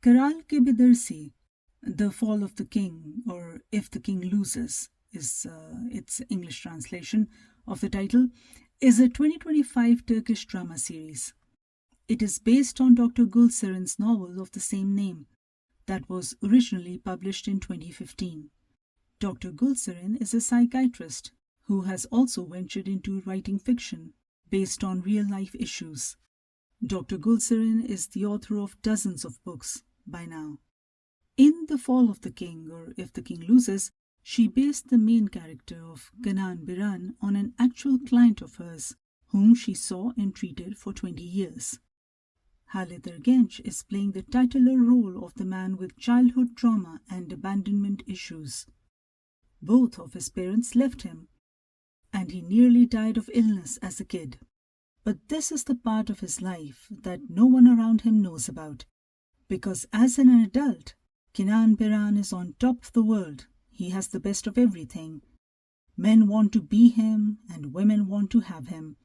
Kral Kaybederse, The Fall of the King, or If the King Loses, is its English translation of the title, is a 2025 Turkish drama series. It is based on Dr. Gülseren's novel of the same name that was originally published in 2015. Dr. Gülseren is a psychiatrist who has also ventured into writing fiction based on real-life issues. Dr. Gülseren is the author of dozens of books by now. In The Fall of the King, or If the King Loses, she based the main character of Kenan Baran on an actual client of hers, whom she saw and treated for 20 years. Halit Ergenç is playing the titular role of the man with childhood trauma and abandonment issues. Both of his parents left him, and he nearly died of illness as a kid. But this is the part of his life that no one around him knows about, because as an adult, Kenan Baran is on top of the world. He has the best of everything. Men want to be him and women want to have him,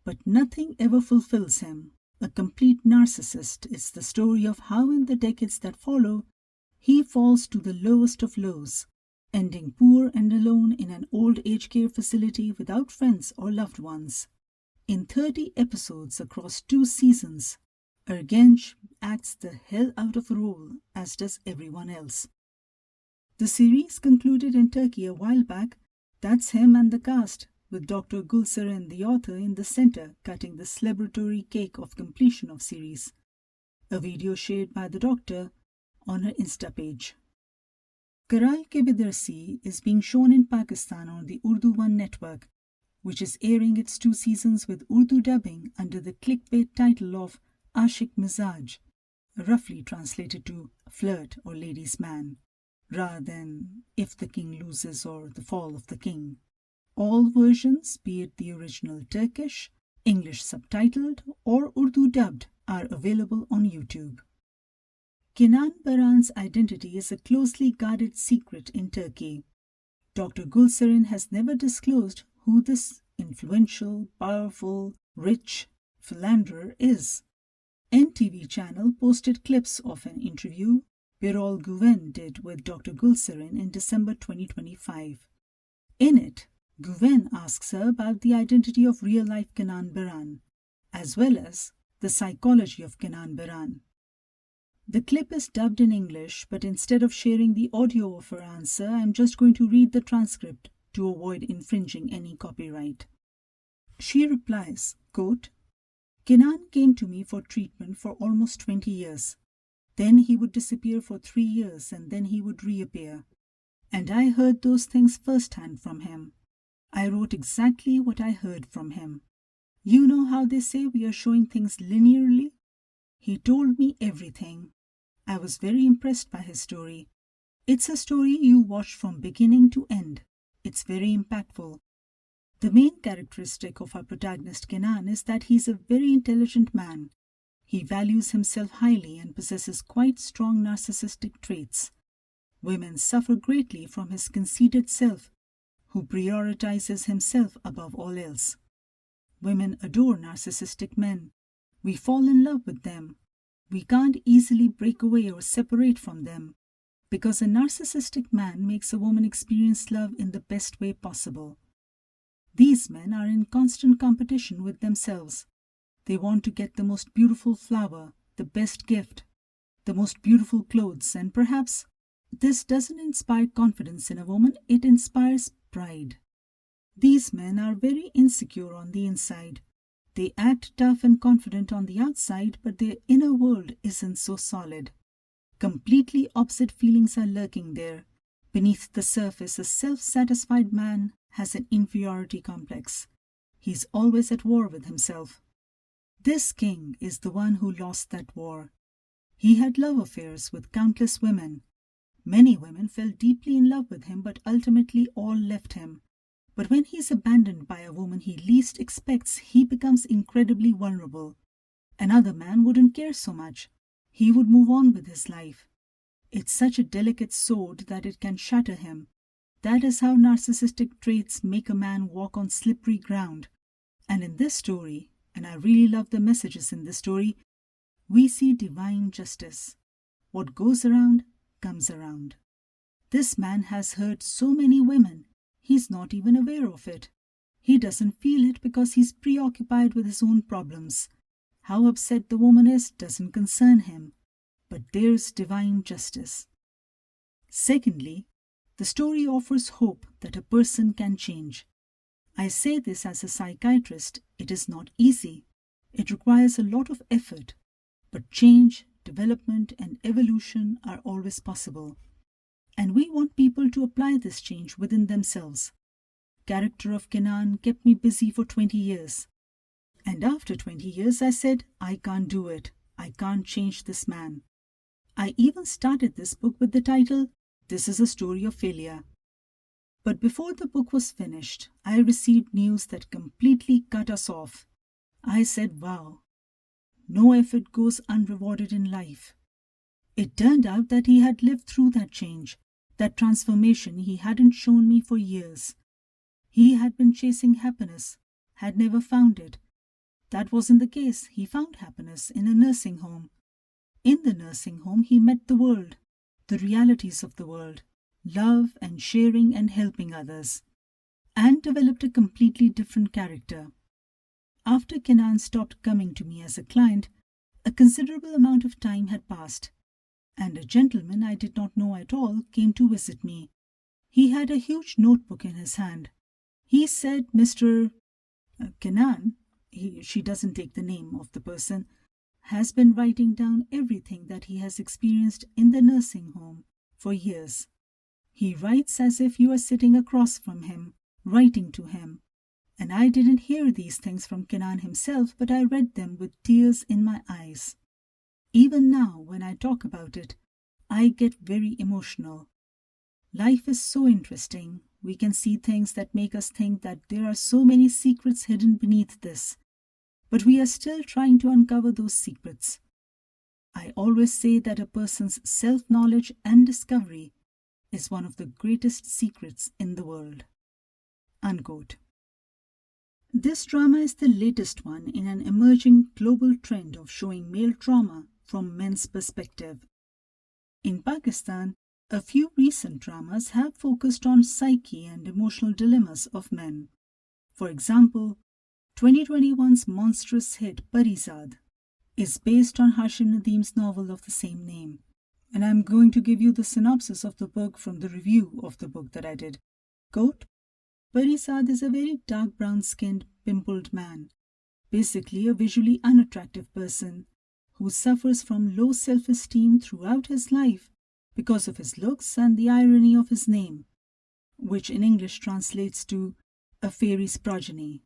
but nothing ever fulfills him. A complete narcissist is the story of how in the decades that follow, he falls to the lowest of lows, ending poor and alone in an old age care facility without friends or loved ones. In 30 episodes across 2 seasons, Ergenç acts the hell out of a role, as does everyone else. The series concluded in Turkey a while back. That's him and the cast, with Dr. Gülseren, the author, in the center, cutting the celebratory cake of completion of series. A video shared by the doctor on her Insta page. Kral Kaybederse is being shown in Pakistan on the Urdu One network, which is airing its 2 seasons with Urdu dubbing under the clickbait title of Aashiq Mizaj, roughly translated to Flirt or Ladies' Man, rather than If the King Loses or The Fall of the King. All versions, be it the original Turkish, English subtitled, or Urdu dubbed, are available on YouTube. Kenan Baran's identity is a closely guarded secret in Turkey. Dr. Gülseren has never disclosed who this influential, powerful, rich philanderer is. NTV channel posted clips of an interview Birol Güven did with Dr. Gülseren in December 2025. In it, Güven asks her about the identity of real-life Kenan Baran, as well as the psychology of Kenan Baran. The clip is dubbed in English, but instead of sharing the audio of her answer, I'm just going to read the transcript to avoid infringing any copyright. She replies, quote, "Kenan came to me for treatment for almost 20 years. Then he would disappear for 3 years and then he would reappear. And I heard those things firsthand from him. I wrote exactly what I heard from him. You know how they say we are showing things linearly? He told me everything. I was very impressed by his story. It's a story you watch from beginning to end. It's very impactful. The main characteristic of our protagonist Kenan is that he's a very intelligent man. He values himself highly and possesses quite strong narcissistic traits. Women suffer greatly from his conceited self, who prioritizes himself above all else. Women adore narcissistic men. We fall in love with them. We can't easily break away or separate from them, because a narcissistic man makes a woman experience love in the best way possible. These men are in constant competition with themselves. They want to get the most beautiful flower, the best gift, the most beautiful clothes, and perhaps this doesn't inspire confidence in a woman, it inspires pride. These men are very insecure on the inside. They act tough and confident on the outside, but their inner world isn't so solid. Completely opposite feelings are lurking there. Beneath the surface, a self-satisfied man has an inferiority complex. He's always at war with himself. This king is the one who lost that war. He had love affairs with countless women. Many women fell deeply in love with him, but ultimately all left him. But when he's abandoned by a woman he least expects, he becomes incredibly vulnerable. Another man wouldn't care so much. He would move on with his life. It's such a delicate sword that it can shatter him. That is how narcissistic traits make a man walk on slippery ground. And in this story, and I really love the messages in this story, we see divine justice. What goes around comes around. This man has hurt so many women, he's not even aware of it. He doesn't feel it because he's preoccupied with his own problems. How upset the woman is doesn't concern him, but there's divine justice. Secondly, the story offers hope that a person can change. I say this as a psychiatrist, it is not easy. It requires a lot of effort, but change, development, and evolution are always possible. And we want people to apply this change within themselves. Character of Kenan kept me busy for 20 years. And after 20 years, I said, I can't do it. I can't change this man. I even started this book with the title, This is a Story of Failure. But before the book was finished, I received news that completely cut us off. I said, wow, no effort goes unrewarded in life. It turned out that he had lived through that change, that transformation he hadn't shown me for years. He had been chasing happiness, had never found it. That wasn't the case. He found happiness in a nursing home. In the nursing home, he met the world, the realities of the world, love and sharing and helping others, and developed a completely different character. After Kenan stopped coming to me as a client, a considerable amount of time had passed, and a gentleman I did not know at all came to visit me. He had a huge notebook in his hand. He said, Mr. Kenan, she doesn't take the name of the person, has been writing down everything that he has experienced in the nursing home for years. He writes as if you are sitting across from him, writing to him. And I didn't hear these things from Kenan himself, but I read them with tears in my eyes. Even now, when I talk about it, I get very emotional. Life is so interesting. We can see things that make us think that there are so many secrets hidden beneath this. But we are still trying to uncover those secrets. I always say that a person's self-knowledge and discovery is one of the greatest secrets in the world. Unquote. This drama is the latest one in an emerging global trend of showing male trauma from men's perspective. In Pakistan, a few recent dramas have focused on psyche and emotional dilemmas of men. For example, 2021's monstrous hit Parizaad is based on Hashim Nadim's novel of the same name. And I'm going to give you the synopsis of the book from the review of the book that I did. Quote, Parizaad is a very dark brown-skinned, pimpled man, basically a visually unattractive person who suffers from low self-esteem throughout his life because of his looks and the irony of his name, which in English translates to a fairy's progeny,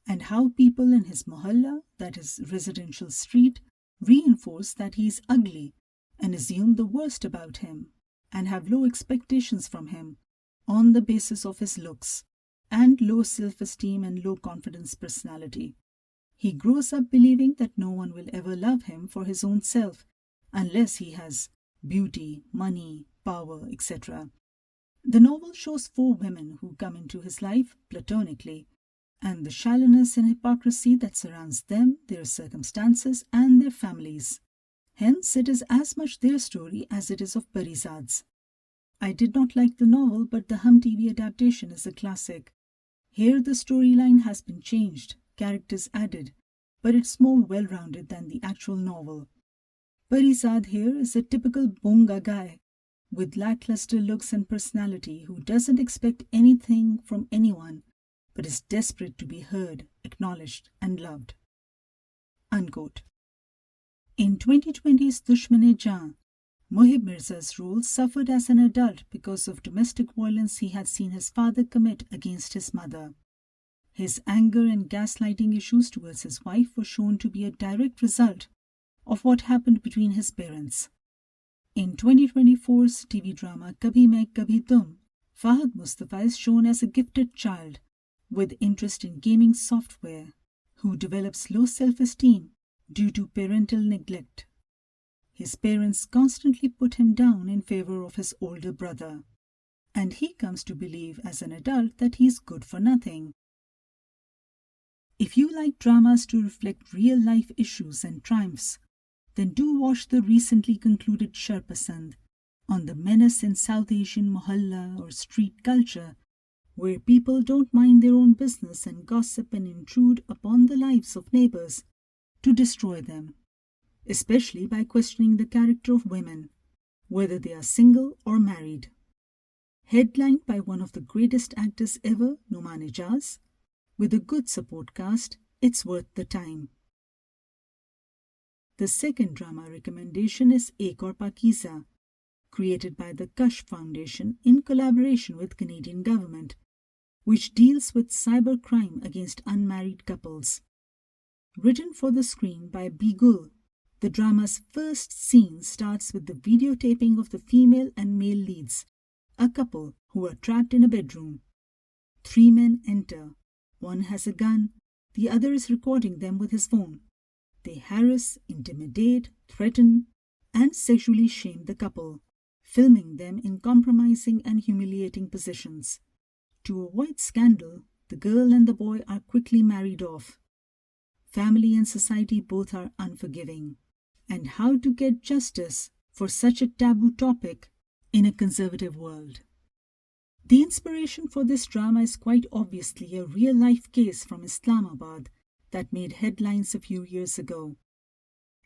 and how people in his mohalla, that is residential street, reinforce that he is ugly and assume the worst about him and have low expectations from him on the basis of his looks and low self-esteem and low confidence personality. He grows up believing that no one will ever love him for his own self unless he has beauty, money, power, etc. The novel shows 4 women who come into his life platonically, and the shallowness and hypocrisy that surrounds them, their circumstances, and their families. Hence, it is as much their story as it is of Parizaad's. I did not like the novel, but the Hum TV adaptation is a classic. Here the storyline has been changed, characters added, but it's more well-rounded than the actual novel. Parizaad here is a typical bonga guy with lackluster looks and personality who doesn't expect anything from anyone but is desperate to be heard, acknowledged and loved. Unquote. In 2020's Dushman-e-Jaan, Mohib Mirza's role suffered as an adult because of domestic violence he had seen his father commit against his mother. His anger and gaslighting issues towards his wife were shown to be a direct result of what happened between his parents. In 2024's TV drama Kabhi Main Kabhi Tum, Fahad Mustafa is shown as a gifted child with interest in gaming software who develops low self-esteem due to parental neglect. His parents constantly put him down in favor of his older brother, and he comes to believe as an adult that he's good for nothing. If you like dramas to reflect real-life issues and triumphs, then do watch the recently concluded Sharpasand on the menace in South Asian mohalla or street culture, where people don't mind their own business and gossip and intrude upon the lives of neighbors to destroy them, especially by questioning the character of women, whether they are single or married. Headlined by one of the greatest actors ever, Dushman-e-Jaan, with a good support cast, it's worth the time. The second drama recommendation is Aik Aur Pakeezah, created by the Kabhi Foundation in collaboration with Canadian government, which deals with cybercrime against unmarried couples. Written for the screen by Gul, the drama's first scene starts with the videotaping of the female and male leads, a couple who are trapped in a bedroom. 3 men enter. One has a gun, the other is recording them with his phone. They harass, intimidate, threaten, and sexually shame the couple, filming them in compromising and humiliating positions. To avoid scandal, the girl and the boy are quickly married off. Family and society both are unforgiving. And how to get justice for such a taboo topic in a conservative world. The inspiration for this drama is quite obviously a real-life case from Islamabad that made headlines a few years ago.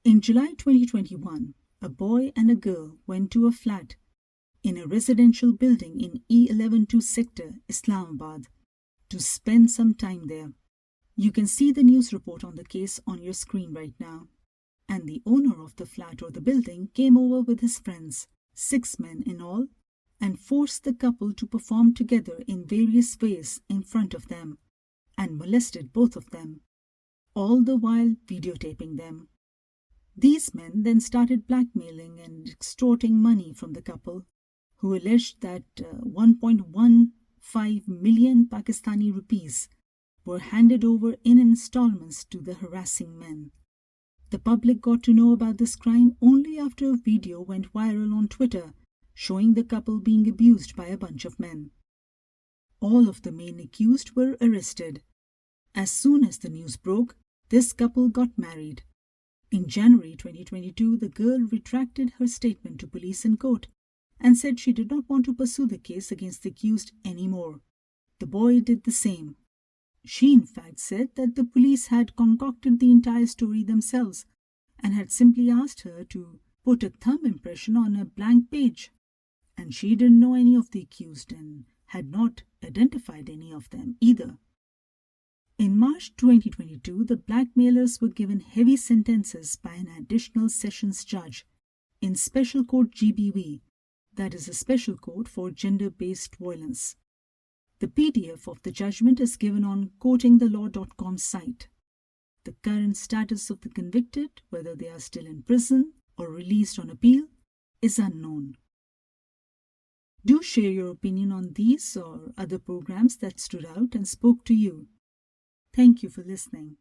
In July 2021, a boy and a girl went to a flat in a residential building in E112 sector, Islamabad, to spend some time there. You can see the news report on the case on your screen right now. And the owner of the flat or the building came over with his friends, 6 men in all, and forced the couple to perform together in various ways in front of them, and molested both of them, all the while videotaping them. These men then started blackmailing and extorting money from the couple, who alleged that 1.15 million Pakistani rupees were handed over in installments to the harassing men. The public got to know about this crime only after a video went viral on Twitter showing the couple being abused by a bunch of men. All of the main accused were arrested. As soon as the news broke, this couple got married. In January 2022, the girl retracted her statement to police in court and said she did not want to pursue the case against the accused anymore. The boy did the same. She in fact said that the police had concocted the entire story themselves and had simply asked her to put a thumb impression on a blank page. And she didn't know any of the accused and had not identified any of them either. In March 2022, the blackmailers were given heavy sentences by an additional sessions judge in Special Court GBV, that is a special court for gender-based violence. The PDF of the judgment is given on quotingthelaw.com site. The current status of the convicted, whether they are still in prison or released on appeal, is unknown. Do share your opinion on these or other programs that stood out and spoke to you. Thank you for listening.